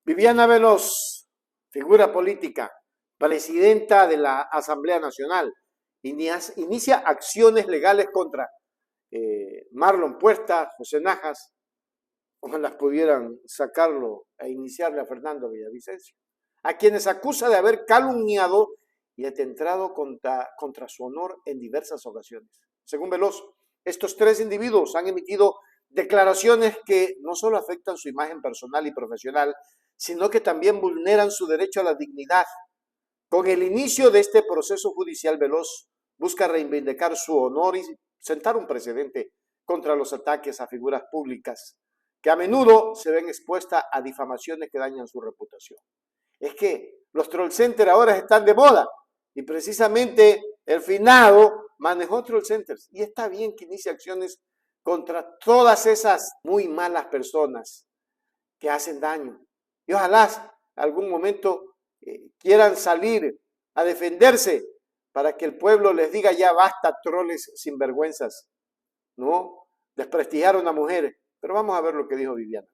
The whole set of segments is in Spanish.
Viviana Veloz, figura política, presidenta de la Asamblea Nacional, inicia acciones legales contra Marlon Puerta, José Najas. Ojalá pudieran sacarlo e iniciarle a Fernando Villavicencio, a quienes acusa de haber calumniado y atentado contra su honor en diversas ocasiones. Según Veloz, estos tres individuos han emitido declaraciones que no solo afectan su imagen personal y profesional, sino que también vulneran su derecho a la dignidad. Con el inicio de este proceso judicial, Veloz busca reivindicar su honor y sentar un precedente contra los ataques a figuras públicas que a menudo se ven expuestas a difamaciones que dañan su reputación. Es que los troll centers ahora están de moda y precisamente el finado manejó troll centers y está bien que inicie acciones contra todas esas muy malas personas que hacen daño. Y ojalá algún momento quieran salir a defenderse para que el pueblo les diga ya basta, troles sinvergüenzas, ¿no? Desprestigiar a una mujer. Pero vamos a ver lo que dijo Viviana.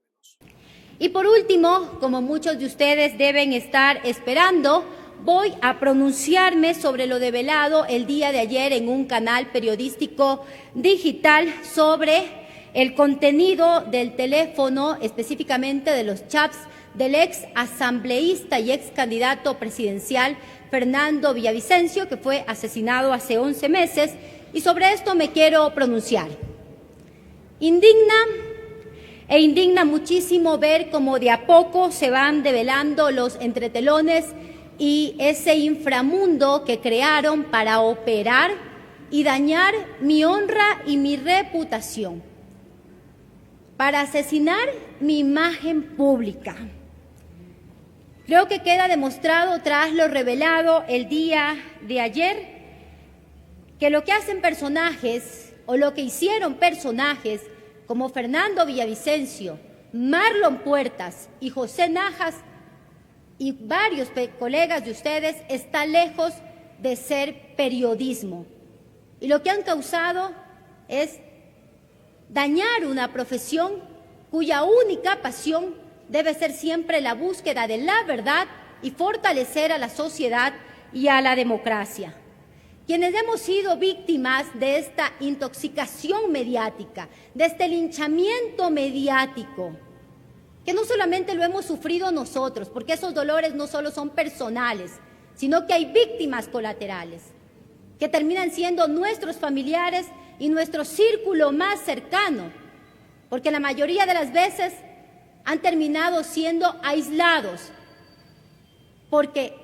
Y por último, como muchos de ustedes deben estar esperando, voy a pronunciarme sobre lo develado el día de ayer en un canal periodístico digital sobre el contenido del teléfono, específicamente de los chats del ex asambleísta y ex candidato presidencial Fernando Villavicencio, que fue asesinado hace 11 meses, y sobre esto me quiero pronunciar. Indigna muchísimo ver cómo de a poco se van develando los entretelones y ese inframundo que crearon para operar y dañar mi honra y mi reputación, para asesinar mi imagen pública. Creo que queda demostrado tras lo revelado el día de ayer que lo que hacen personajes o lo que hicieron personajes como Fernando Villavicencio, Marlon Puertas y José Najas y varios colegas de ustedes está lejos de ser periodismo. Y lo que han causado es dañar una profesión cuya única pasión debe ser siempre la búsqueda de la verdad y fortalecer a la sociedad y a la democracia. Quienes hemos sido víctimas de esta intoxicación mediática, de este linchamiento mediático, que no solamente lo hemos sufrido nosotros, porque esos dolores no solo son personales, sino que hay víctimas colaterales, que terminan siendo nuestros familiares y nuestro círculo más cercano, porque la mayoría de las veces han terminado siendo aislados, porque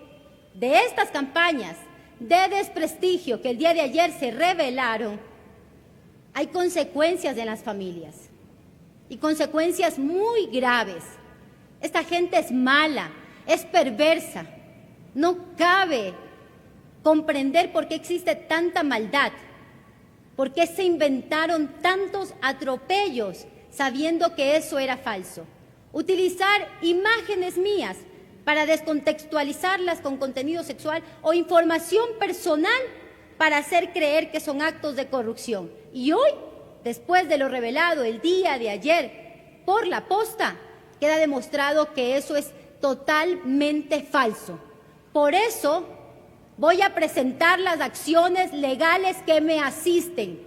de estas campañas de desprestigio que el día de ayer se revelaron, hay consecuencias en las familias y consecuencias muy graves. Esta gente es mala, es perversa. No cabe comprender por qué existe tanta maldad, por qué se inventaron tantos atropellos sabiendo que eso era falso. Utilizar imágenes mías para descontextualizarlas con contenido sexual o información personal para hacer creer que son actos de corrupción. Y hoy, después de lo revelado el día de ayer por La Posta, queda demostrado que eso es totalmente falso. Por eso voy a presentar las acciones legales que me asisten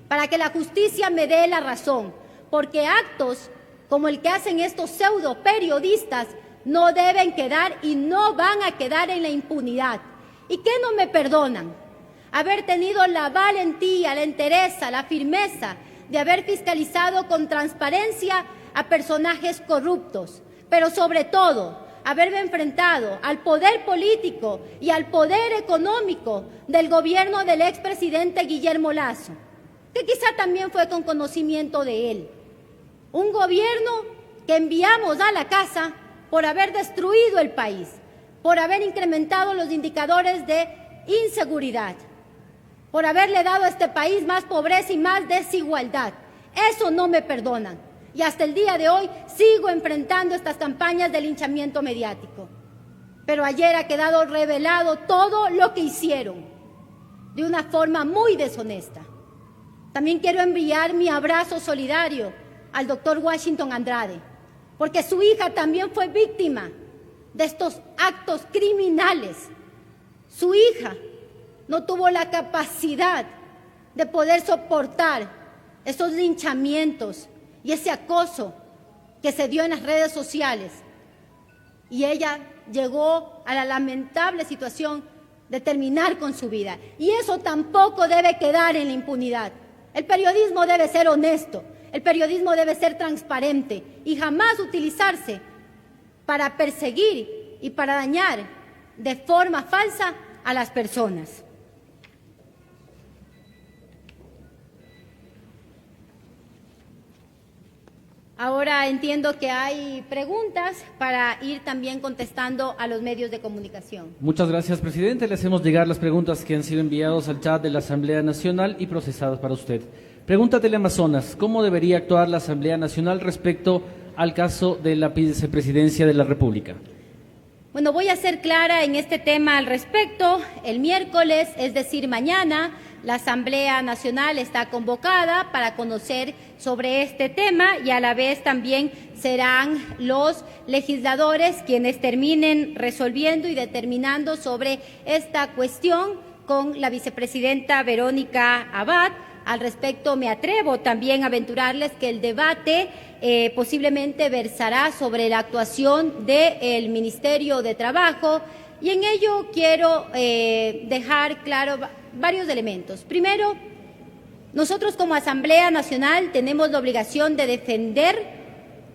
para que la justicia me dé la razón, porque actos como el que hacen estos pseudo periodistas no deben quedar y no van a quedar en la impunidad. ¿Y qué no me perdonan? Haber tenido la valentía, la entereza, la firmeza de haber fiscalizado con transparencia a personajes corruptos, pero sobre todo haberme enfrentado al poder político y al poder económico del gobierno del expresidente Guillermo Lasso, que quizá también fue con conocimiento de él. Un gobierno que enviamos a la casa por haber destruido el país, por haber incrementado los indicadores de inseguridad, por haberle dado a este país más pobreza y más desigualdad. Eso no me perdonan. Y hasta el día de hoy sigo enfrentando estas campañas de linchamiento mediático. Pero ayer ha quedado revelado todo lo que hicieron de una forma muy deshonesta. También quiero enviar mi abrazo solidario al doctor Washington Andrade, porque su hija también fue víctima de estos actos criminales. Su hija no tuvo la capacidad de poder soportar esos linchamientos y ese acoso que se dio en las redes sociales. Y ella llegó a la lamentable situación de terminar con su vida. Y eso tampoco debe quedar en la impunidad. El periodismo debe ser honesto, el periodismo debe ser transparente y jamás utilizarse para perseguir y para dañar de forma falsa a las personas. Ahora entiendo que hay preguntas para ir también contestando a los medios de comunicación. Muchas gracias, presidente. Le hacemos llegar las preguntas que han sido enviadas al chat de la Asamblea Nacional y procesadas para usted. Pregunta Teleamazonas: ¿cómo debería actuar la Asamblea Nacional respecto al caso de la vicepresidencia de la República? Bueno, voy a ser clara en este tema al respecto. El miércoles, es decir, mañana, la Asamblea Nacional está convocada para conocer sobre este tema y a la vez también serán los legisladores quienes terminen resolviendo y determinando sobre esta cuestión con la vicepresidenta Verónica Abad. Al respecto, me atrevo también a aventurarles que el debate posiblemente versará sobre la actuación del Ministerio de Trabajo y en ello quiero dejar claro varios elementos. Primero, nosotros como Asamblea Nacional tenemos la obligación de defender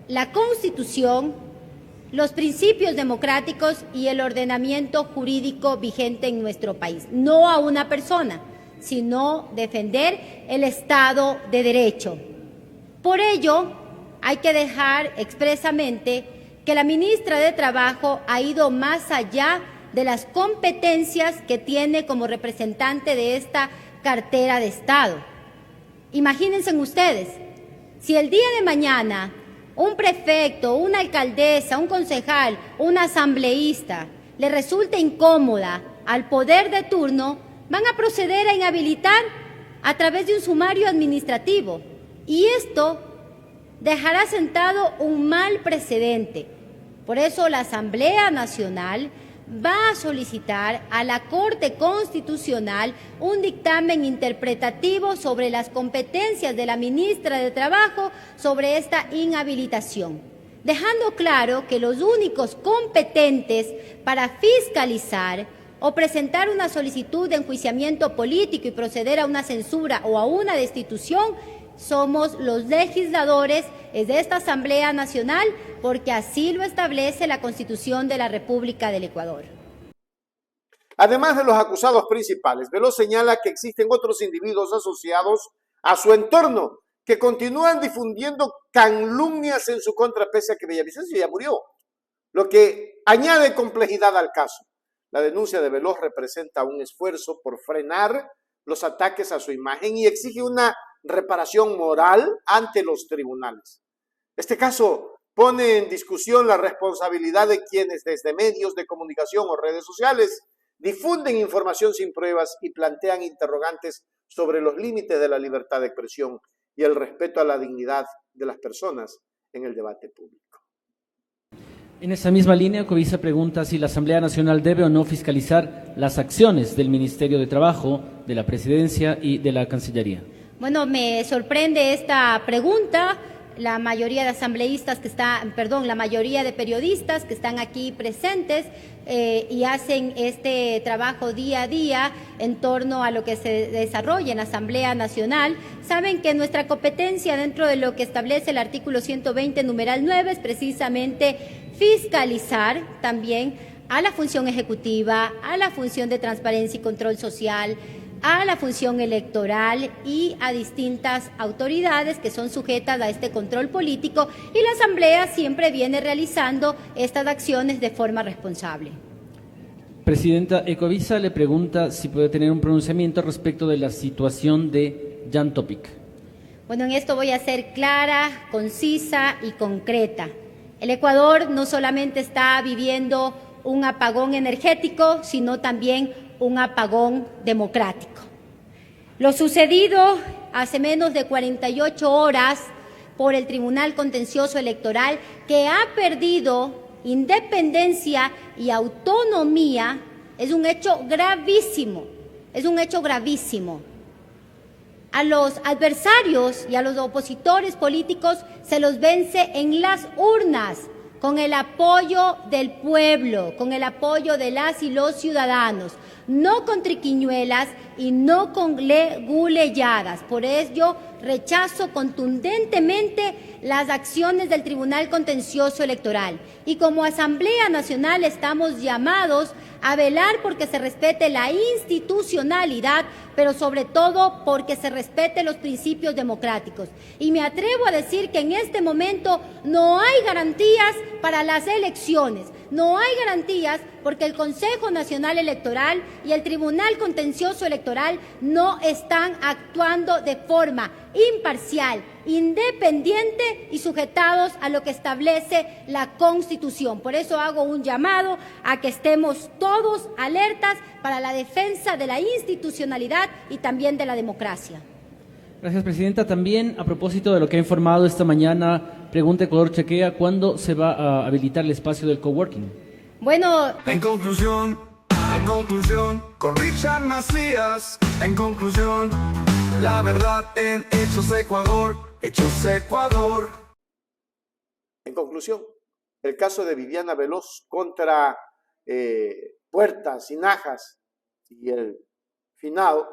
la Constitución, los principios democráticos y el ordenamiento jurídico vigente en nuestro país, no a una persona, sino defender el Estado de Derecho. Por ello, hay que dejar expresamente que la ministra de Trabajo ha ido más allá de las competencias que tiene como representante de esta cartera de Estado. Imagínense ustedes, si el día de mañana un prefecto, una alcaldesa, un concejal, un asambleísta le resulta incómoda al poder de turno, van a proceder a inhabilitar a través de un sumario administrativo. Y esto dejará sentado un mal precedente. Por eso la Asamblea Nacional va a solicitar a la Corte Constitucional un dictamen interpretativo sobre las competencias de la ministra de Trabajo sobre esta inhabilitación, dejando claro que los únicos competentes para fiscalizar o presentar una solicitud de enjuiciamiento político y proceder a una censura o a una destitución somos los legisladores de esta Asamblea Nacional, porque así lo establece la Constitución de la República del Ecuador. Además de los acusados principales, Veloz señala que existen otros individuos asociados a su entorno que continúan difundiendo calumnias en su contra, pese a que Villavicencio ya murió, lo que añade complejidad al caso. La denuncia de Veloz representa un esfuerzo por frenar los ataques a su imagen y exige una reparación moral ante los tribunales. Este caso pone en discusión la responsabilidad de quienes desde medios de comunicación o redes sociales difunden información sin pruebas y plantean interrogantes sobre los límites de la libertad de expresión y el respeto a la dignidad de las personas en el debate público. En esa misma línea, Covisa pregunta si la Asamblea Nacional debe o no fiscalizar las acciones del Ministerio de Trabajo, de la Presidencia y de la Cancillería. Bueno, me sorprende esta pregunta. La mayoría de asambleístas la mayoría de periodistas que están aquí presentes y hacen este trabajo día a día en torno a lo que se desarrolla en la Asamblea Nacional, saben que nuestra competencia dentro de lo que establece el artículo 120, numeral 9, es precisamente fiscalizar también a la función ejecutiva, a la función de transparencia y control social, a la función electoral y a distintas autoridades que son sujetas a este control político, y la Asamblea siempre viene realizando estas acciones de forma responsable. Presidenta, Ecovisa le pregunta si puede tener un pronunciamiento respecto de la situación de Jan Topic. Bueno, en esto voy a ser clara, concisa y concreta. El Ecuador no solamente está viviendo un apagón energético, sino también un apagón democrático. Lo sucedido hace menos de 48 horas por el Tribunal Contencioso Electoral, que ha perdido independencia y autonomía, es un hecho gravísimo, es un hecho gravísimo. A los adversarios y a los opositores políticos se los vence en las urnas, con el apoyo del pueblo, con el apoyo de las y los ciudadanos, no con triquiñuelas y no con guleyadas. Por ello, rechazo contundentemente las acciones del Tribunal Contencioso Electoral. Y como Asamblea Nacional estamos llamados a velar porque se respete la institucionalidad, pero sobre todo porque se respete los principios democráticos. Y me atrevo a decir que en este momento no hay garantías para las elecciones, no hay garantías porque el Consejo Nacional Electoral y el Tribunal Contencioso Electoral no están actuando de forma imparcial, independiente y sujetados a lo que establece la Constitución. Por eso hago un llamado a que estemos todos alertas para la defensa de la institucionalidad y también de la democracia. Gracias, Presidenta. También, a propósito de lo que ha informado esta mañana, Pregunta Ecuador Chequea, ¿cuándo se va a habilitar el espacio del coworking? Bueno, En conclusión, con Richard Macías, en conclusión, la verdad en Hechos Ecuador, Hechos Ecuador. En conclusión, el caso de Viviana Veloz contra Puertas, Sinajas y el finado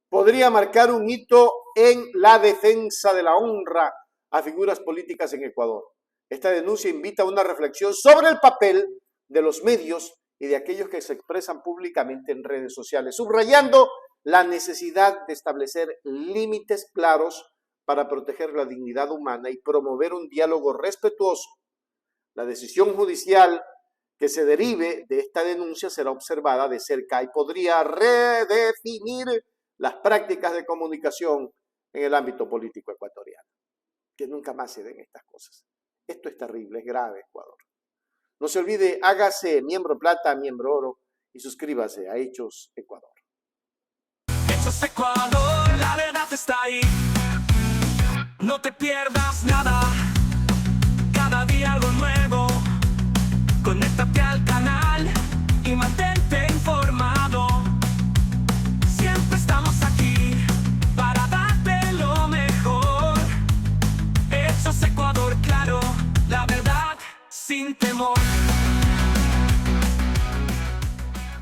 podría marcar un hito en la defensa de la honra a figuras políticas en Ecuador. Esta denuncia invita a una reflexión sobre el papel de los medios y de aquellos que se expresan públicamente en redes sociales, subrayando la necesidad de establecer límites claros para proteger la dignidad humana y promover un diálogo respetuoso. La decisión judicial que se derive de esta denuncia será observada de cerca y podría redefinir las prácticas de comunicación en el ámbito político ecuatoriano. Que nunca más se den estas cosas. Esto es terrible, es grave, Ecuador. No se olvide, hágase miembro plata, miembro oro y suscríbase a Hechos Ecuador. Hechos Ecuador, la verdad está ahí. No te pierdas nada. Cada día algo nuevo. Conéctate al canal.